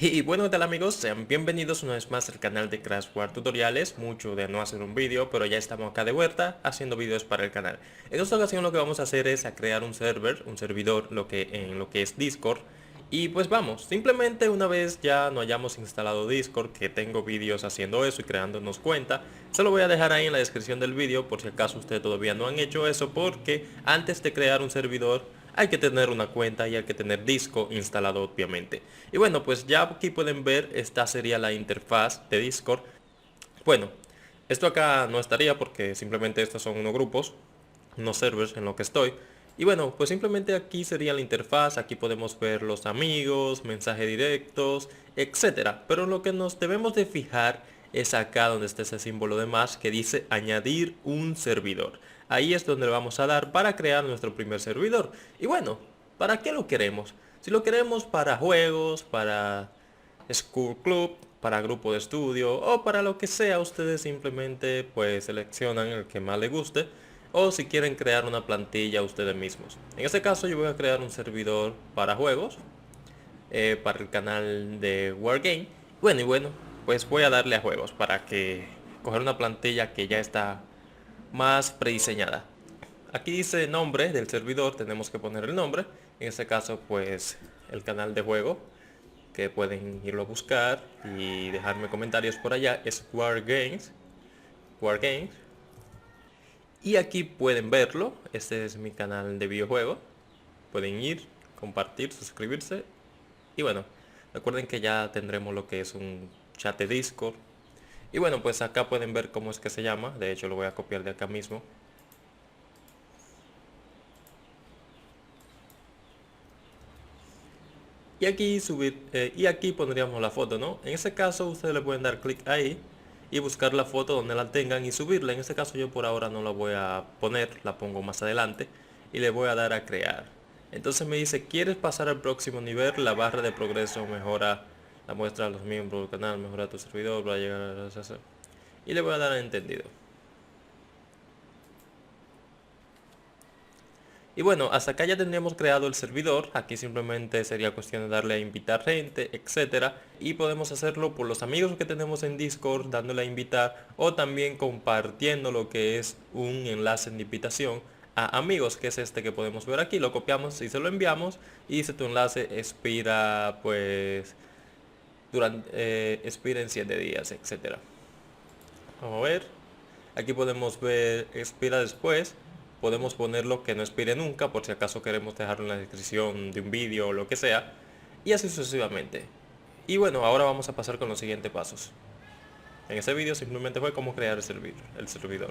Y bueno, ¿qué tal amigos? Sean bienvenidos una vez más al canal de Crash War Tutoriales. Mucho de no hacer un vídeo, pero ya estamos acá de vuelta haciendo vídeos para el canal. En esta ocasión lo que vamos a hacer es a crear un server, un servidor en lo que es Discord. Y pues vamos, simplemente una vez ya no hayamos instalado Discord, que tengo vídeos haciendo eso y creándonos cuenta, se lo voy a dejar ahí en la descripción del vídeo por si acaso ustedes todavía no han hecho eso, porque antes de crear un servidor hay que tener una cuenta y hay que tener Discord instalado obviamente. Y bueno, pues ya aquí pueden ver, esta sería la interfaz de Discord. Bueno, esto acá no estaría porque simplemente estos son unos grupos, unos servers en lo que estoy. Y bueno, pues simplemente aquí sería la interfaz, aquí podemos ver los amigos, mensajes directos, etcétera. Pero lo que nos debemos de fijar es acá donde está ese símbolo de más que dice añadir un servidor. Ahí es donde le vamos a dar para crear nuestro primer servidor. Y bueno, ¿para qué lo queremos? Si lo queremos para juegos, para School Club, para grupo de estudio o para lo que sea, ustedes simplemente pues seleccionan el que más les guste o si quieren crear una plantilla ustedes mismos. En este caso yo voy a crear un servidor para juegos, para el canal de Wargame. Bueno, pues voy a darle a juegos para que coger una plantilla que ya está más prediseñada. Aquí dice nombre del servidor, tenemos que poner el nombre. En este caso pues el canal de juego, que pueden irlo a buscar y dejarme comentarios por allá, es Wargames. Wargames. Y aquí pueden verlo, este es mi canal de videojuegos. Pueden ir, compartir, suscribirse. Y bueno, recuerden que ya tendremos lo que es un chat de Discord. Y bueno, pues acá pueden ver cómo es que se llama. De hecho lo voy a copiar de acá mismo. Y aquí subir, y aquí pondríamos la foto, ¿no? En ese caso ustedes le pueden dar clic ahí y buscar la foto donde la tengan y subirla. En este caso yo por ahora no la voy a poner, la pongo más adelante y le voy a dar a crear. Entonces me dice, ¿quieres pasar al próximo nivel? La barra de progreso mejora la muestra a los miembros del canal, mejora tu servidor para llegar a... Y le voy a dar a entendido. Y bueno, hasta acá ya tendríamos creado el servidor. Aquí simplemente sería cuestión de darle a invitar gente, etcétera. Y podemos hacerlo por los amigos que tenemos en Discord, dándole a invitar o también compartiendo lo que es un enlace de invitación a amigos, que es este que podemos ver aquí. Lo copiamos y se lo enviamos y dice tu enlace expira pues expira en 7 días, etcétera. Vamos a ver. Aquí podemos ver expira después. Podemos ponerlo que no expire nunca por si acaso queremos dejarlo en la descripción de un vídeo o lo que sea. Y así sucesivamente. Y bueno, ahora vamos a pasar con los siguientes pasos. En ese vídeo simplemente fue cómo crear el servidor.